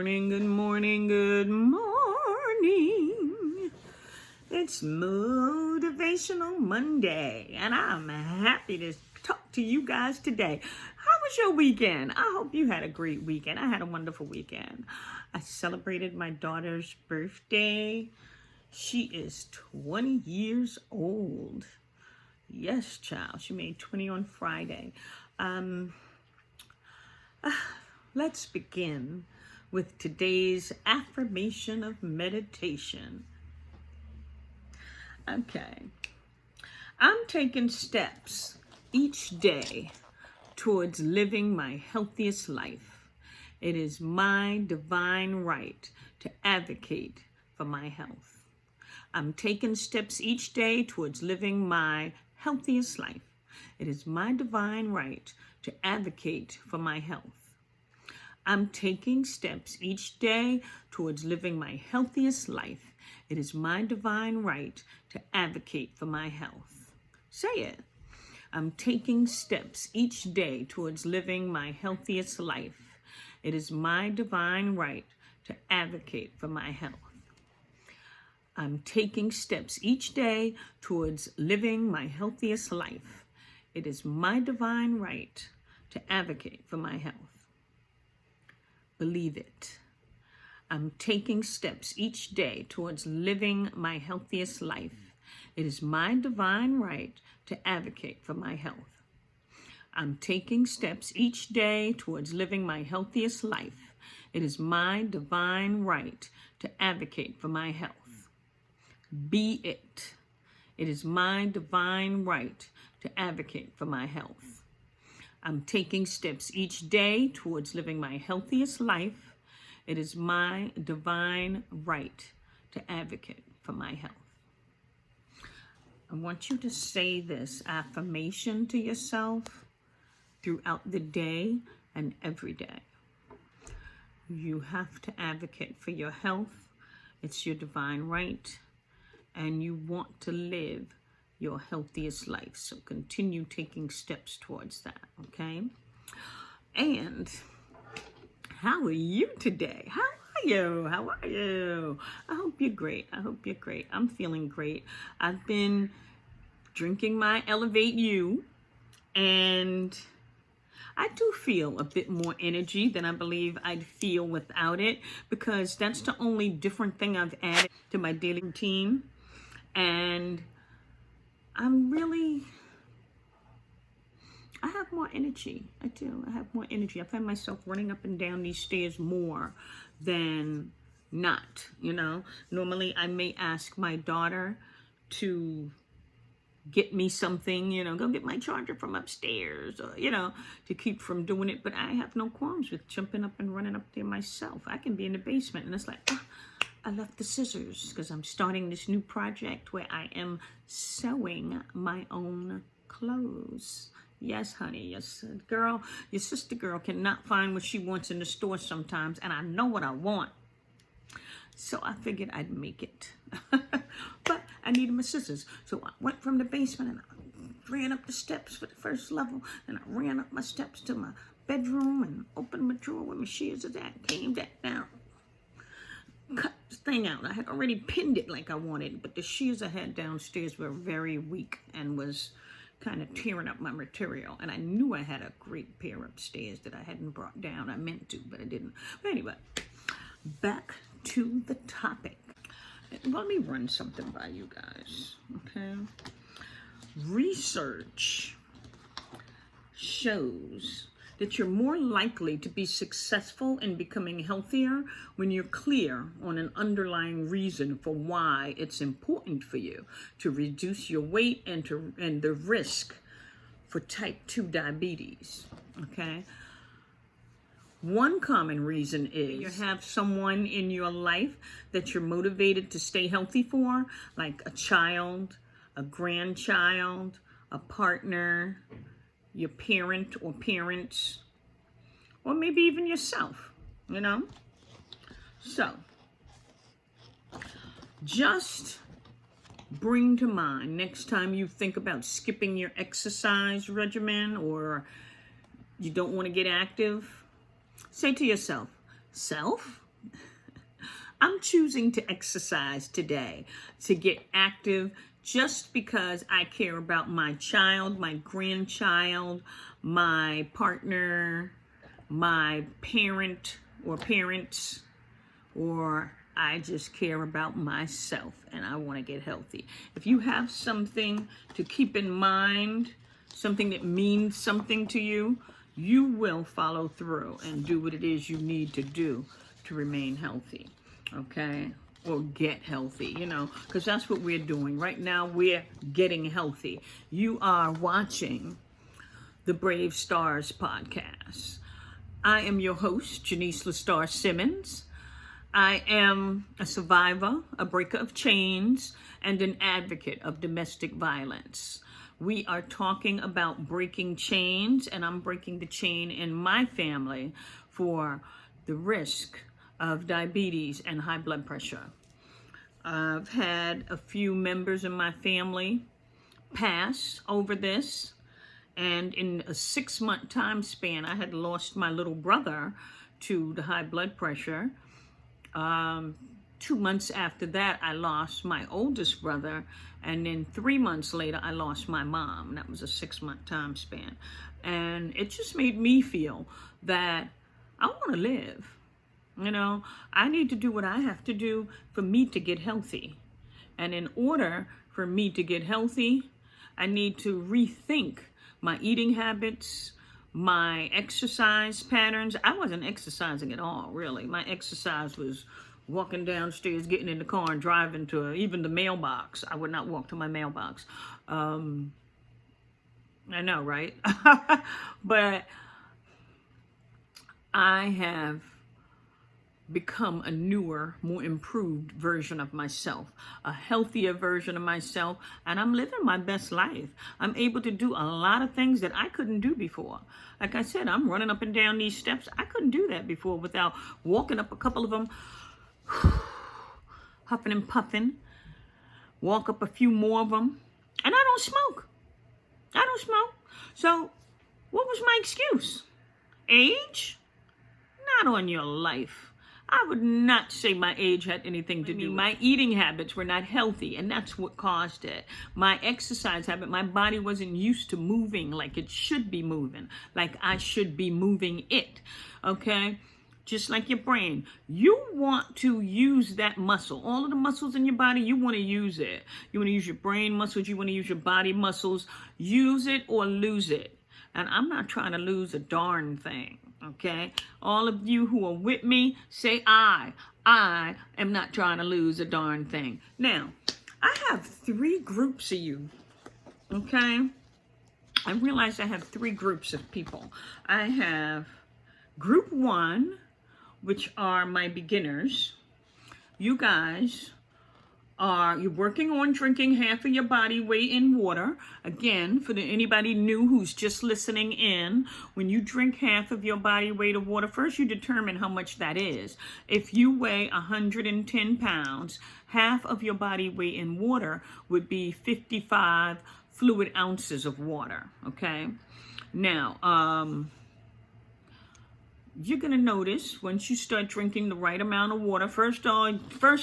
morning, good morning, good morning. It's Motivational Monday, and I'm happy to talk to you guys today. How was your weekend? I hope you had a great weekend. I had a wonderful weekend. I celebrated my daughter's birthday. She is 20 years old. Yes, child. She made 20 on Friday. Let's begin with today's affirmation of meditation. Okay. I'm taking steps each day towards living my healthiest life. It is my divine right to advocate for my health. I'm taking steps each day towards living my healthiest life. It is my divine right to advocate for my health. I'm taking steps each day towards living my healthiest life. It is my divine right to advocate for my health. Say it. I'm taking steps each day towards living my healthiest life. It is my divine right to advocate for my health. I'm taking steps each day towards living my healthiest life. It is my divine right to advocate for my health. Believe it. I'm taking steps each day towards living my healthiest life. It is my divine right to advocate for my health. I'm taking steps each day towards living my healthiest life. It is my divine right to advocate for my health. Be it. It is my divine right to advocate for my health. I'm taking steps each day towards living my healthiest life. It is my divine right to advocate for my health. I want you to say this affirmation to yourself throughout the day and every day. You have to advocate for your health. It's your divine right, and you want to live your healthiest life. So continue taking steps towards that, okay? And how are you today? How are you? How are you? I hope you're great. I hope you're great. I'm feeling great. I've been drinking my Elevate You, and I do feel a bit more energy than I believe I'd feel without it, because that's the only different thing I've added to my daily routine. And I have more energy. I do. I have more energy. I find myself running up and down these stairs more than not, Normally, I may ask my daughter to get me something, go get my charger from upstairs, or, to keep from doing it. But I have no qualms with jumping up and running up there myself. I can be in the basement, and it's like, I left the scissors because I'm starting this new project where I am sewing my own clothes. Yes, honey. Yes, girl. Your sister girl cannot find what she wants in the store sometimes, and I know what I want. So I figured I'd make it. But I needed my scissors. So I went from the basement and I ran up the steps for the first level, and I ran up my steps to my bedroom and opened my drawer where my shears is at, came back down, cut the thing out. I had already pinned it like I wanted, but the shears I had downstairs were very weak and was kind of tearing up my material. And I knew I had a great pair upstairs that I hadn't brought down. I meant to, but I didn't. But anyway, back to the topic. Let me run something by you guys, okay? Research shows that you're more likely to be successful in becoming healthier when you're clear on an underlying reason for why it's important for you to reduce your weight and the risk for type 2 diabetes, okay? One common reason is you have someone in your life that you're motivated to stay healthy for, like a child, a grandchild, a partner, your parent or parents, or maybe even yourself, So, just bring to mind next time you think about skipping your exercise regimen or you don't want to get active, say to yourself, self, I'm choosing to exercise today, to get active, just because I care about my child, my grandchild, my partner, my parent or parents, or I just care about myself and I want to get healthy. If you have something to keep in mind, something that means something to you, you will follow through and do what it is you need to do to remain healthy, okay? Or get healthy, because that's what we're doing. Right now, we're getting healthy. You are watching the Brave Stars podcast. I am your host, Jenice LaStarr Simmons. I am a survivor, a breaker of chains, and an advocate of domestic violence. We are talking about breaking chains, and I'm breaking the chain in my family for the risk of diabetes and high blood pressure. I've had a few members in my family pass over this, and in a 6-month time span, I had lost my little brother to the high blood pressure. 2 months after that, I lost my oldest brother, and then 3 months later, I lost my mom. That was a 6-month time span. And it just made me feel that I want to live. I need to do what I have to do for me to get healthy. And in order for me to get healthy, I need to rethink my eating habits, my exercise patterns. I wasn't exercising at all, really. My exercise was walking downstairs, getting in the car, and driving to even the mailbox. I would not walk to my mailbox. I know, right? But I have become a newer, more improved version of myself, a healthier version of myself, and I'm living my best life. I'm able to do a lot of things that I couldn't do before. Like I said, I'm running up and down these steps. I couldn't do that before without walking up a couple of them, huffing and puffing, walk up a few more of them, and I don't smoke. So what was my excuse? Age? Not on your life. I would not say my age had anything to do with it. My eating habits were not healthy, and that's what caused it. My exercise habit, my body wasn't used to moving like it should be moving, like I should be moving it, okay? Just like your brain. You want to use that muscle. All of the muscles in your body, you want to use it. You want to use your brain muscles. You want to use your body muscles. Use it or lose it. And I'm not trying to lose a darn thing. Okay, all of you who are with me, say I am not trying to lose a darn thing. Now, I have 3 groups of you, okay? I realize I have 3 groups of people. I have group 1, which are my beginners. You guys you're working on drinking half of your body weight in water. Again, for anybody new who's just listening in, when you drink half of your body weight of water, first you determine how much that is. If you weigh 110 pounds, half of your body weight in water would be 55 fluid ounces of water, okay? Now, you're going to notice once you start drinking the right amount of water, first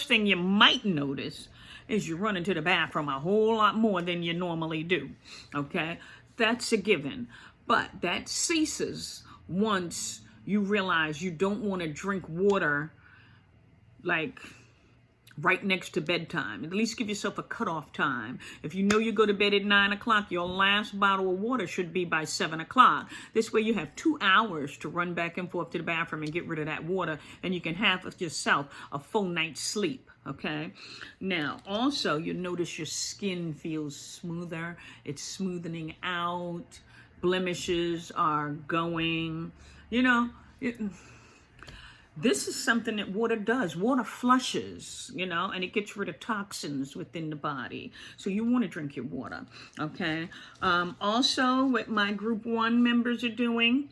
thing you might notice is you're running to the bathroom a whole lot more than you normally do, okay? That's a given. But that ceases once you realize you don't want to drink water like right next to bedtime. At least give yourself a cutoff time. If you know you go to bed at 9 o'clock, your last bottle of water should be by 7 o'clock. This way you have 2 hours to run back and forth to the bathroom and get rid of that water, and you can have yourself a full night's sleep, okay? Now, also, you notice your skin feels smoother. It's smoothing out. Blemishes are going, this is something that water does. Water flushes, and it gets rid of toxins within the body. So you want to drink your water, okay? Also, what my group 1 members are doing,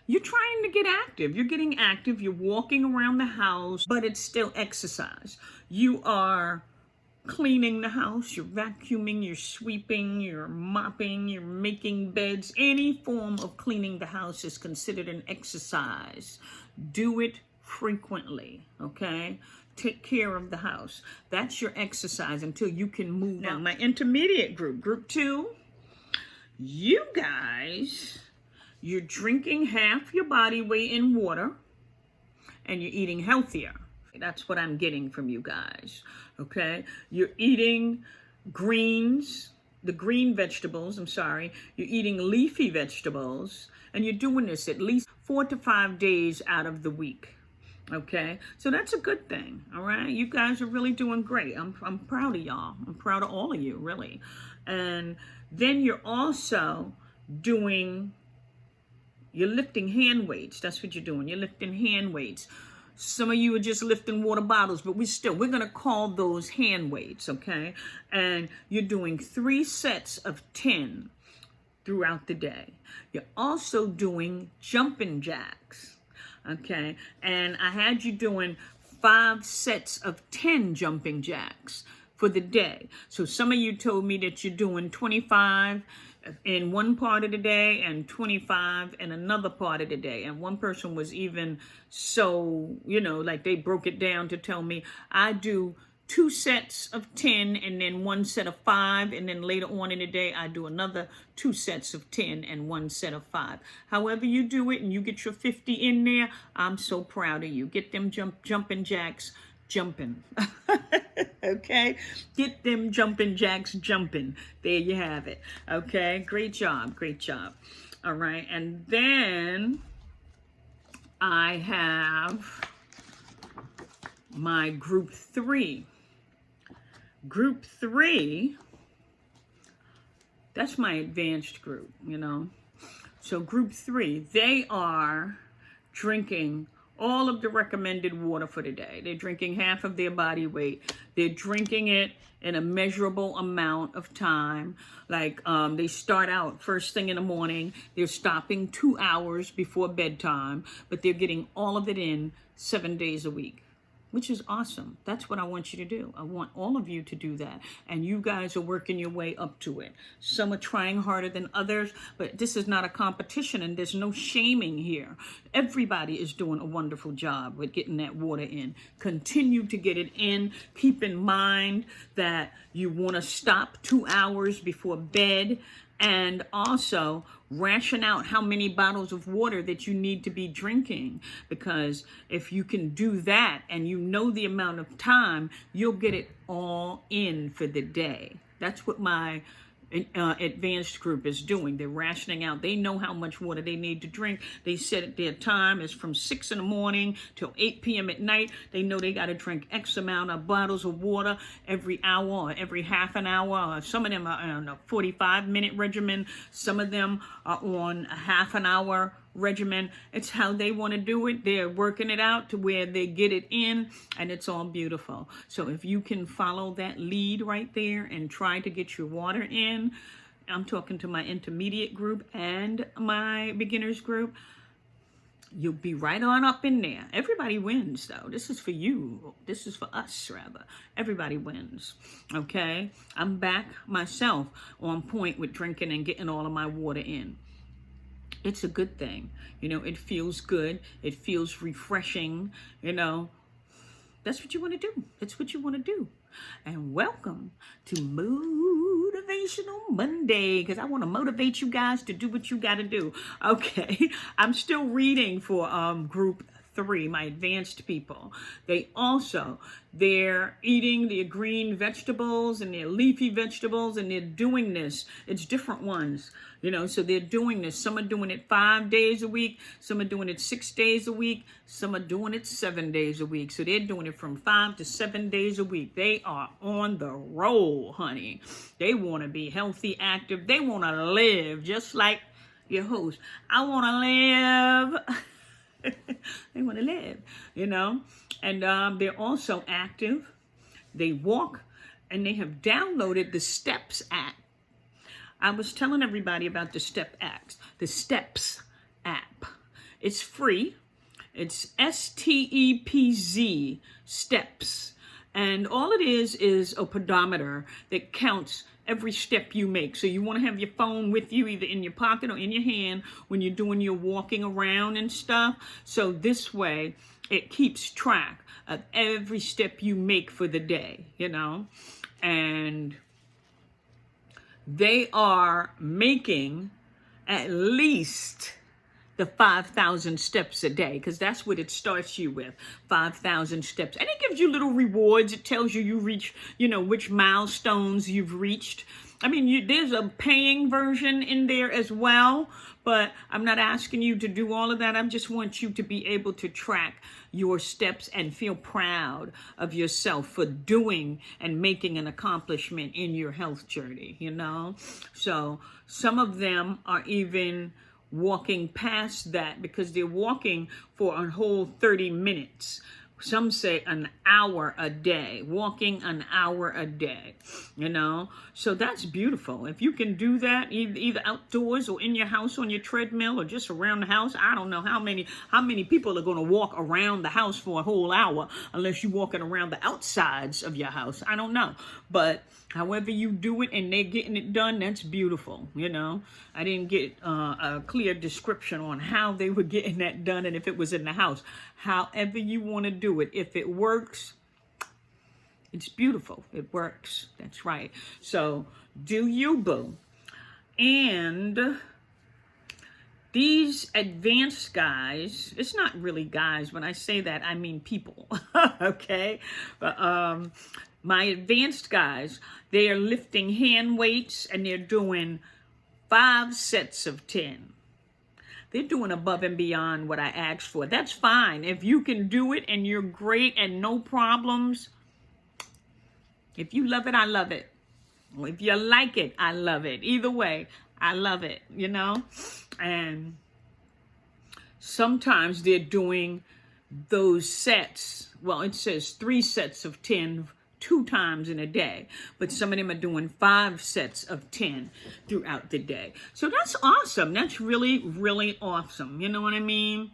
you're trying to get active. You're getting active. You're walking around the house, but it's still exercise. You are cleaning the house, you're vacuuming, you're sweeping, you're mopping, you're making beds. Any form of cleaning the house is considered an exercise. Do it frequently, okay? Take care of the house. That's your exercise until you can move on. My intermediate group, group 2, you guys, you're drinking half your body weight in water and you're eating healthier. That's what I'm getting from you guys, okay? You're eating greens, the green vegetables, you're eating leafy vegetables, and you're doing this at least 4 to 5 days out of the week, okay? So that's a good thing, all right? You guys are really doing great. I'm proud of y'all. I'm proud of all of you, really. And then you're also you're lifting hand weights. That's what you're doing. You're lifting hand weights. Some of you are just lifting water bottles, but we're going to call those hand weights, okay? And you're doing 3 sets of 10 throughout the day. You're also doing jumping jacks, okay? And I had you doing 5 sets of 10 jumping jacks for the day. So some of you told me that you're doing 25 in one part of the day and 25 in another part of the day. And one person was even so, like they broke it down to tell me I do 2 sets of 10 and then 1 set of 5. And then later on in the day, I do another 2 sets of 10 and 1 set of 5. However you do it and you get your 50 in there, I'm so proud of you. Get them jumping jacks jumping. Okay, get them jumping jacks jumping. There you have it. Okay, great job. All right, and then I have my group 3. Group 3, that's my advanced group, So group 3, they are drinking all of the recommended water for the day. They're drinking half of their body weight. They're drinking it in a measurable amount of time. Like they start out first thing in the morning. They're stopping 2 hours before bedtime, but they're getting all of it in 7 days a week, which is awesome. That's what I want you to do. I want all of you to do that. And you guys are working your way up to it. Some are trying harder than others, but this is not a competition and there's no shaming here. Everybody is doing a wonderful job with getting that water in. Continue to get it in. Keep in mind that you want to stop 2 hours before bed, and also ration out how many bottles of water that you need to be drinking, because if you can do that and you know the amount of time, you'll get it all in for the day. That's what my advanced group is doing. They're rationing out. They know how much water they need to drink. They set their time is from 6 in the morning till 8 p.m. at night. They know they got to drink X amount of bottles of water every hour or every half an hour. Some of them are on a 45-minute regimen. Some of them are on a half an hour regimen. It's how they want to do it. They're working it out to where they get it in, and it's all beautiful. So if you can follow that lead right there and try to get your water in, I'm talking to my intermediate group and my beginners group, you'll be right on up in there. Everybody wins, though. This is for you. This is for us, rather. Everybody wins, okay? I'm back myself on point with drinking and getting all of my water in. It's a good thing. It feels good. It feels refreshing. That's what you want to do. It's what you want to do. And welcome to Motivational Monday, because I want to motivate you guys to do what you got to do. Okay, I'm still reading for group 3, my advanced people. They're eating their green vegetables and their leafy vegetables, and they're doing this. It's different ones, so they're doing this. Some are doing it 5 days a week. Some are doing it 6 days a week. Some are doing it 7 days a week. So they're doing it from 5 to 7 days a week. They are on the roll, honey. They want to be healthy, active. They want to live just like your host. I want to live. They want to live, and they're also active. They walk, and they have downloaded the Steps app. I was telling everybody about the Steps app. It's free. It's STEPZ, Steps. And all it is a pedometer that counts every step you make. So you want to have your phone with you, either in your pocket or in your hand, when you're doing your walking around and stuff. So this way it keeps track of every step you make for the day, and they are making at least the 5,000 steps a day, because that's what it starts you with, 5,000 steps. And it gives you little rewards. It tells you reach, which milestones you've reached. I mean, there's a paying version in there as well, but I'm not asking you to do all of that. I just want you to be able to track your steps and feel proud of yourself for doing and making an accomplishment in your health journey, So some of them are even walking past that, because they're walking for a whole 30 minutes. Some say an hour a day, walking an hour a day, So that's beautiful. If you can do that, either outdoors or in your house on your treadmill or just around the house. I don't know how many people are going to walk around the house for a whole hour, unless you're walking around the outsides of your house. I don't know. But however you do it and they're getting it done, that's beautiful, I didn't get a clear description on how they were getting that done and if it was in the house. However you want to do it, if it works, it's beautiful. It works. That's right. So do you, boo. And these advanced guys, it's not really guys. When I say that, I mean people. Okay? But, my advanced guys, they are lifting hand weights and they're doing 5 sets of 10. They're doing above and beyond what I asked for. That's fine. If you can do it and you're great and no problems, if you love it, I love it. If you like it, I love it. Either way, I love it, And sometimes they're doing those sets. Well, it says 3 sets of 10 2 times in a day, but some of them are doing 5 sets of 10 throughout the day. So that's awesome. That's really, really awesome. You know what I mean?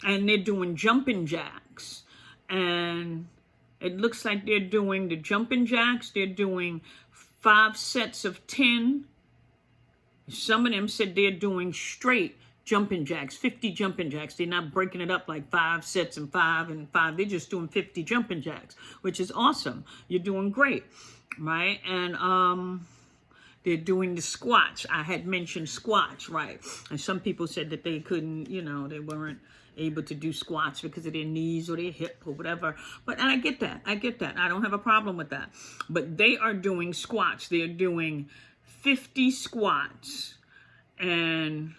And they're doing jumping jacks, and it looks like they're doing the jumping jacks. They're doing 5 sets of 10. Some of them said they're doing straight jumping jacks, 50 jumping jacks. They're not breaking it up like 5 sets and 5 and 5. They're just doing 50 jumping jacks, which is awesome. You're doing great, right? And they're doing the squats. I had mentioned squats, right? And some people said that they couldn't, they weren't able to do squats because of their knees or their hip or whatever. And I get that. I don't have a problem with that. But they are doing squats. They're doing 50 squats, and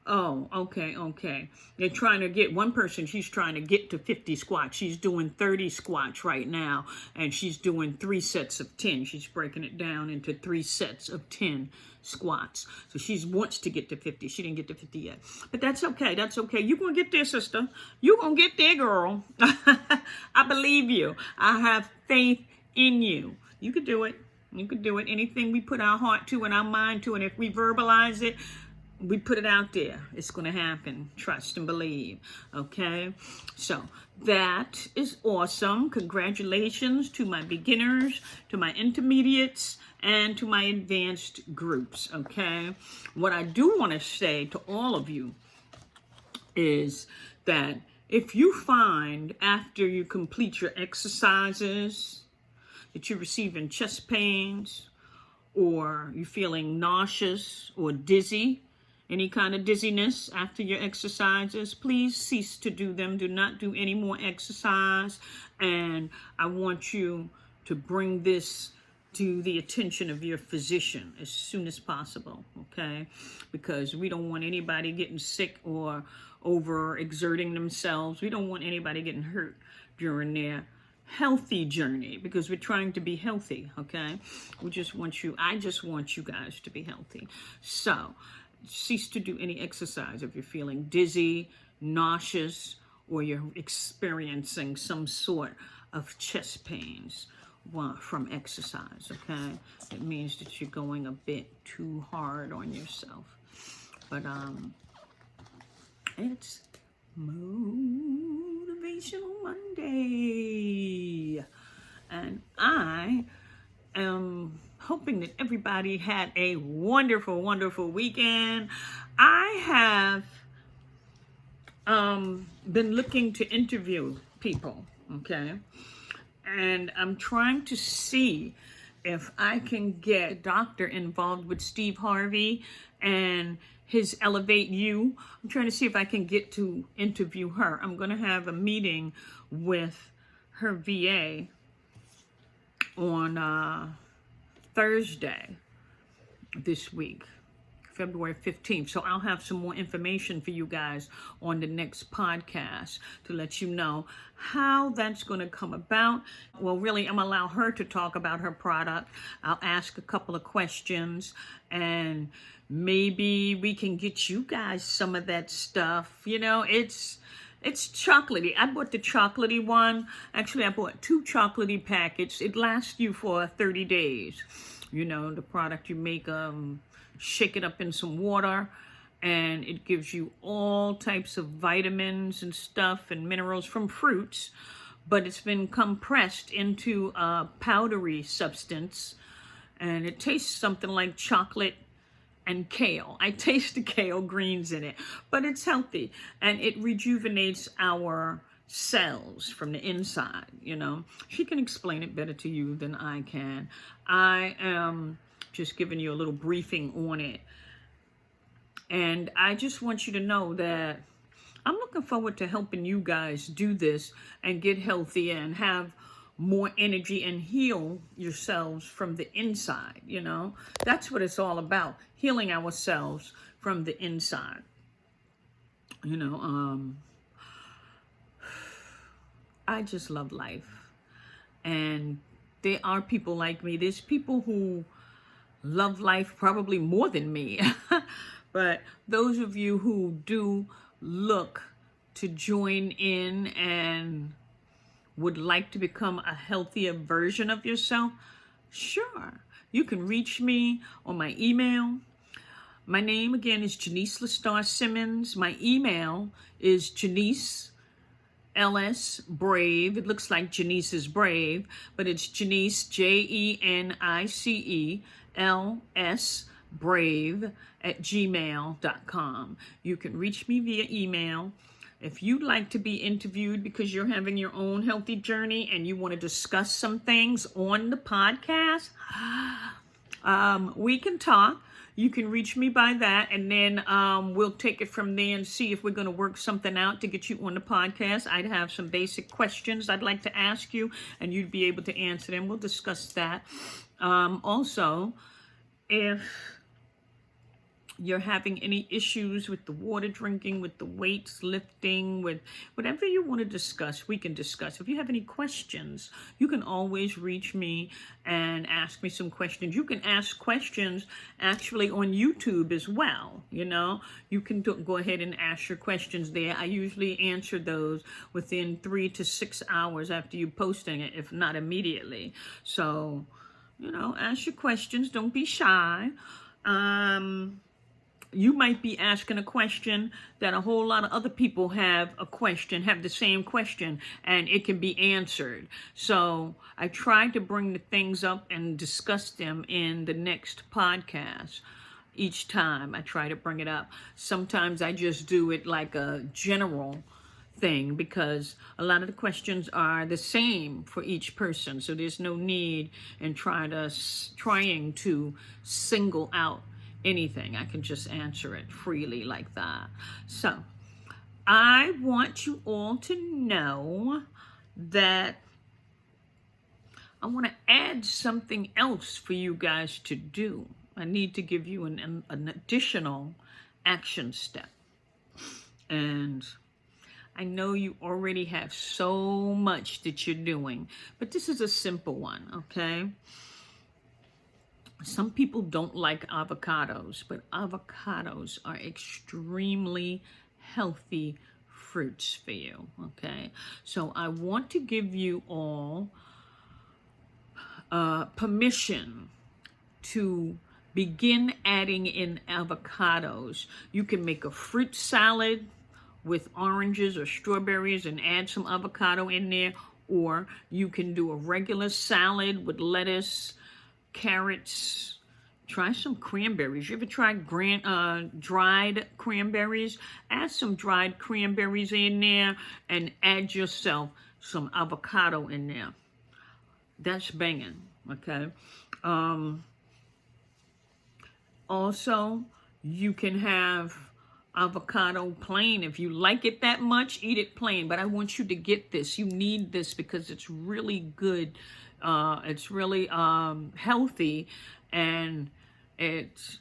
oh, okay. They're trying to get, one person, she's trying to get to 50 squats. She's doing 30 squats right now, and she's doing 3 sets of 10. She's breaking it down into 3 sets of 10 squats. So she wants to get to 50. She didn't get to 50 yet. But that's okay. That's okay. You're going to get there, sister. You're going to get there, girl. I believe you. I have faith in you. You could do it. You could do it. Anything we put our heart to and our mind to, and if we verbalize it, we put it out there, it's going to happen. Trust and believe. Okay? So that is awesome. Congratulations to my beginners, to my intermediates, and to my advanced groups. Okay? What I do want to say to all of you is that if you find after you complete your exercises that you're receiving chest pains, or you're feeling nauseous or dizzy, any kind of dizziness after your exercises, please cease to do them. Do not do any more exercise. And I want you to bring this to the attention of your physician as soon as possible, okay? Because we don't want anybody getting sick or overexerting themselves. We don't want anybody getting hurt during their healthy journey, because we're trying to be healthy, okay? I just want you guys to be healthy. So cease to do any exercise if you're feeling dizzy, nauseous, or you're experiencing some sort of chest pains from exercise, okay? It means that you're going a bit too hard on yourself. But it's Motivational Monday. And I am hoping that everybody had a wonderful, wonderful weekend. I have been looking to interview people, okay? And I'm trying to see if I can get a doctor involved with Steve Harvey and his Elevate You. I'm trying to see if I can get to interview her. I'm going to have a meeting with her VA on Thursday this week, February 15th. So I'll have some more information for you guys on the next podcast to let you know how that's going to come about. Well, really, I'm going to allow her to talk about her product. I'll ask a couple of questions, and maybe we can get you guys some of that stuff. You know, it's chocolatey. I bought the chocolatey one. Actually, I bought 2 chocolatey packets. It lasts you for 30 days. You know, the product you make, shake it up in some water, and it gives you all types of vitamins and stuff and minerals from fruits, but it's been compressed into a powdery substance, and it tastes something like chocolate and kale. I taste the kale greens in it, but it's healthy, and it rejuvenates our cells from the inside. You know, she can explain it better to you than I can. I am just giving you a little briefing on it. And I just want you to know that I'm looking forward to helping you guys do this and get healthy and have more energy and heal yourselves from the inside. You know, that's what it's all about, healing ourselves from the inside. You know, I just love life. And there are people like me. There's people who love life probably more than me. But those of you who do look to join in and would like to become a healthier version of yourself, sure, you can reach me on my email. My name again is Jenice LaStarr Simmons. My email is Jenice LS Brave. It looks like Jenice is brave, but it's Jenice, JENICE LS Brave@gmail.com. You can reach me via email. If you'd like to be interviewed because you're having your own healthy journey and you want to discuss some things on the podcast, we can talk. You can reach me by that, and then we'll take it from there and see if we're going to work something out to get you on the podcast. I'd have some basic questions I'd like to ask you, and you'd be able to answer them. We'll discuss that. Also, if you're having any issues with the water drinking, with the weights lifting, with whatever you want to discuss, we can discuss. If you have any questions, you can always reach me and ask me some questions. You can ask questions actually on YouTube as well. You know, you can go ahead and ask your questions there. I usually answer those within 3 to 6 hours after you posting it, if not immediately. So, you know, ask your questions. Don't be shy. You might be asking a question that a whole lot of other people have the same question, and it can be answered. So I try to bring the things up and discuss them in the next podcast. Each time I try to bring it up. Sometimes I just do it like a general thing because a lot of the questions are the same for each person. So there's no need in trying to single out anything. I can just answer it freely like that. So I want you all to know that I want to add something else for you guys to do. I need to give you an additional action step. And I know you already have so much that you're doing, but this is a simple one, okay? Some people don't like avocados, but avocados are extremely healthy fruits for you, okay? So I want to give you all permission to begin adding in avocados. You can make a fruit salad with oranges or strawberries and add some avocado in there, or you can do a regular salad with lettuce, carrots. Try some cranberries. You ever tried dried cranberries? Add some dried cranberries in there and add yourself some avocado in there. That's banging, okay? Also, you can have avocado plain. If you like it that much, eat it plain. But I want you to get this. You need this because it's really good. It's really healthy, and it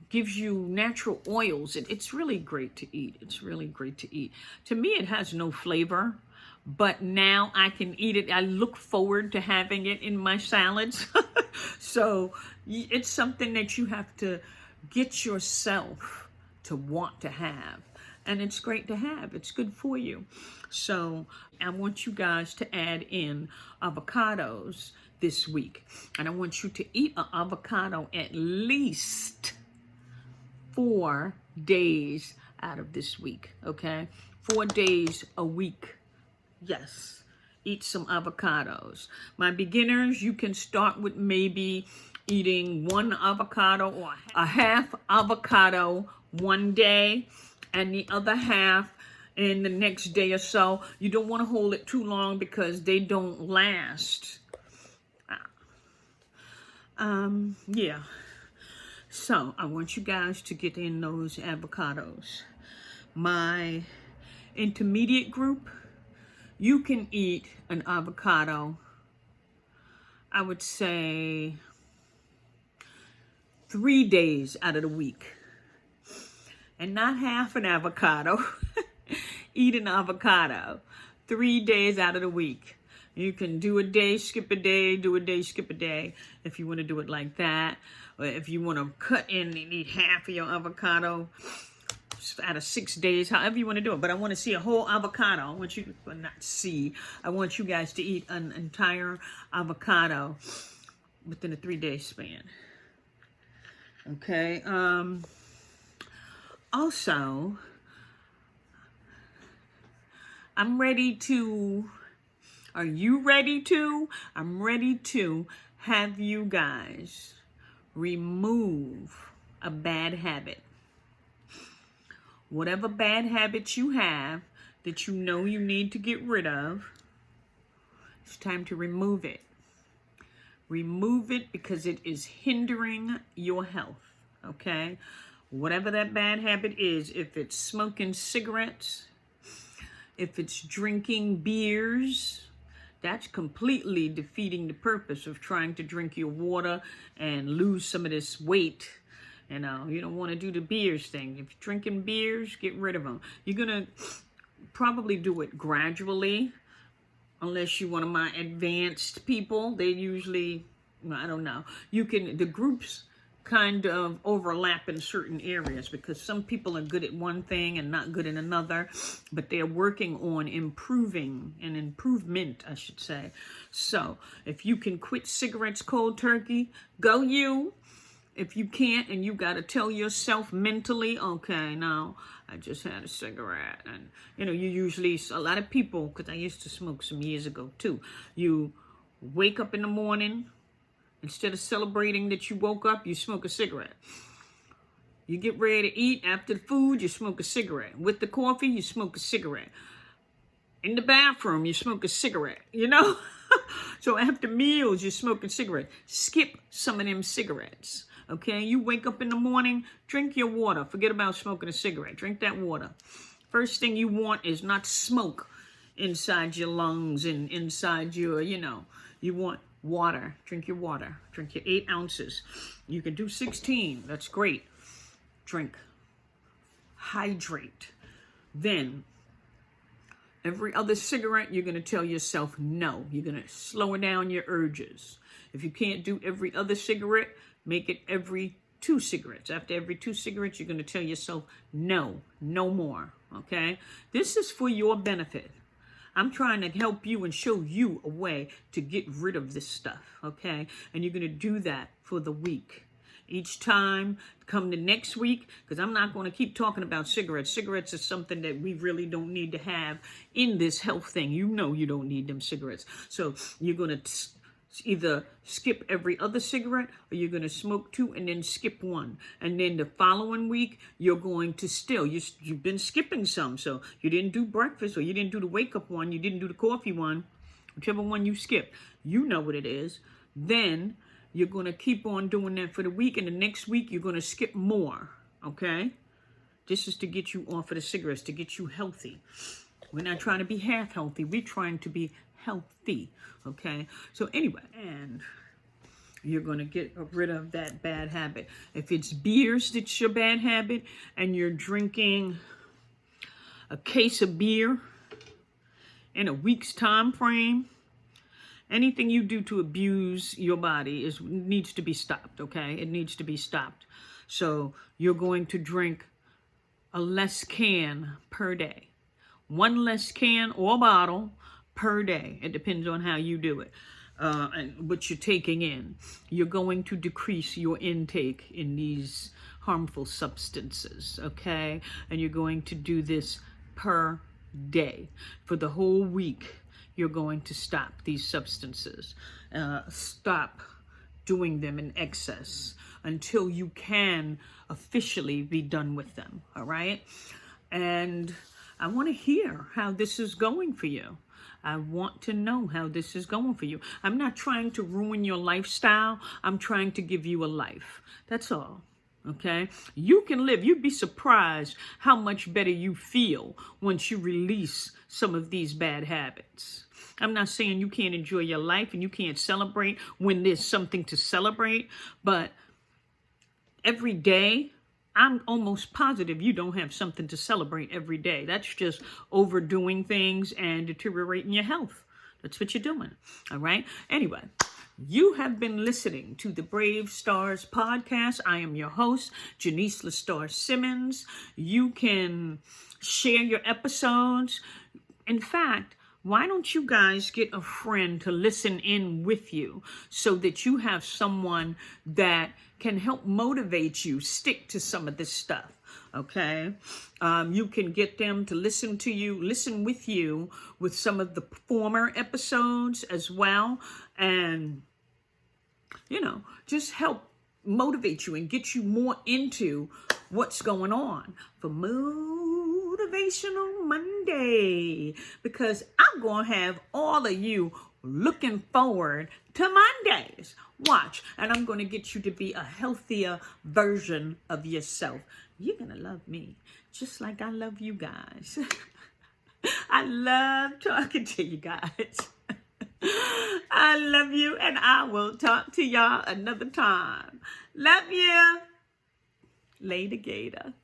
gives you natural oils. It's really great to eat. It's really great to eat. To me, it has no flavor, but now I can eat it. I look forward to having it in my salads. So it's something that you have to get yourself to want to have. And it's great to have. It's good for you. So I want you guys to add in avocados this week. And I want you to eat an avocado at least 4 days out of this week, okay? 4 days a week. Yes, eat some avocados. My beginners, you can start with maybe eating 1 avocado or a half avocado one day and the other half in the next day or so. You don't want to hold it too long because they don't last. Yeah. So I want you guys to get in those avocados. My intermediate group, you can eat an avocado, I would say 3 days out of the week. And not half an avocado. Eat an avocado 3 days out of the week. You can do a day, skip a day, do a day, skip a day, if you want to do it like that. Or if you want to cut in and eat half of your avocado out of 6 days, however you want to do it. But I want to see a whole avocado. I want you to, well, not see, I want you guys to eat an entire avocado within a 3-day span. Okay. Also, I'm ready to, are you ready to? I'm ready to have you guys remove a bad habit. Whatever bad habits you have that you know you need to get rid of, it's time to remove it. Remove it because it is hindering your health, okay? Whatever that bad habit is, if it's smoking cigarettes, if it's drinking beers, that's completely defeating the purpose of trying to drink your water and lose some of this weight. You know, you don't want to do the beers thing. If you're drinking beers, get rid of them. You're going to probably do it gradually, unless you're one of my advanced people. They usually, I don't know. You can, the groups kind of overlap in certain areas because some people are good at one thing and not good at another, but they're working on improving, an improvement, I should say. So if you can quit cigarettes cold turkey, go you. If you can't and you got to tell yourself mentally, okay, now I just had a cigarette. And, you know, you usually, a lot of people, because I used to smoke some years ago too, you wake up in the morning, instead of celebrating that you woke up, you smoke a cigarette. You get ready to eat. After the food, you smoke a cigarette. With the coffee, you smoke a cigarette. In the bathroom, you smoke a cigarette, you know? So after meals, you smoke a cigarette. Skip some of them cigarettes, okay? You wake up in the morning, drink your water. Forget about smoking a cigarette. Drink that water. First thing you want is not smoke inside your lungs and inside your, you know, you want water. Drink your water. Drink your 8 ounces. You can do 16. That's great. Drink. Hydrate. Then, every other cigarette, you're going to tell yourself no. You're going to slow down your urges. If you can't do every other cigarette, make it every 2 cigarettes. After every 2 cigarettes, you're going to tell yourself no. No more. Okay? This is for your benefit. I'm trying to help you and show you a way to get rid of this stuff, okay? And you're going to do that for the week. Each time, come the next week, because I'm not going to keep talking about cigarettes. Cigarettes is something that we really don't need to have in this health thing. You know you don't need them cigarettes. So you're going to either skip every other cigarette, or you're going to smoke 2 and then skip 1. And then the following week, you're going to you've been skipping some. So you didn't do breakfast, or you didn't do the wake up one, you didn't do the coffee one, whichever one you skipped. You know what it is. Then you're going to keep on doing that for the week, and the next week you're going to skip more, okay? This is to get you off of the cigarettes, to get you healthy. We're not trying to be half healthy. We're trying to be healthy, okay? So anyway, and you're going to get rid of that bad habit. If it's beers that's your bad habit, and you're drinking a case of beer in a week's time frame, anything you do to abuse your body needs to be stopped, okay? It needs to be stopped. So you're going to drink a less can per day. 1 less can or bottle per day. It depends on how you do it and what you're taking in. You're going to decrease your intake in these harmful substances, okay? And you're going to do this per day. For the whole week, you're going to stop these substances. Stop doing them in excess until you can officially be done with them, all right? And I want to hear how this is going for you. I want to know how this is going for you. I'm not trying to ruin your lifestyle. I'm trying to give you a life. That's all. Okay? You can live. You'd be surprised how much better you feel once you release some of these bad habits. I'm not saying you can't enjoy your life and you can't celebrate when there's something to celebrate, but every day, I'm almost positive you don't have something to celebrate every day. That's just overdoing things and deteriorating your health. That's what you're doing. All right? Anyway, you have been listening to the Brave Stars podcast. I am your host, Jenice LaStarr Simmons. You can share your episodes. In fact, why don't you guys get a friend to listen in with you so that you have someone that can help motivate you, stick to some of this stuff, okay? You can get them to listen with you with some of the former episodes as well, and, just help motivate you and get you more into what's going on for Motivational Monday, because I'm going to have all of you looking forward to Mondays. Watch, and I'm going to get you to be a healthier version of yourself. You're going to love me just like I love you guys. I love talking to you guys. I love you, and I will talk to y'all another time. Love you. Later, Gator.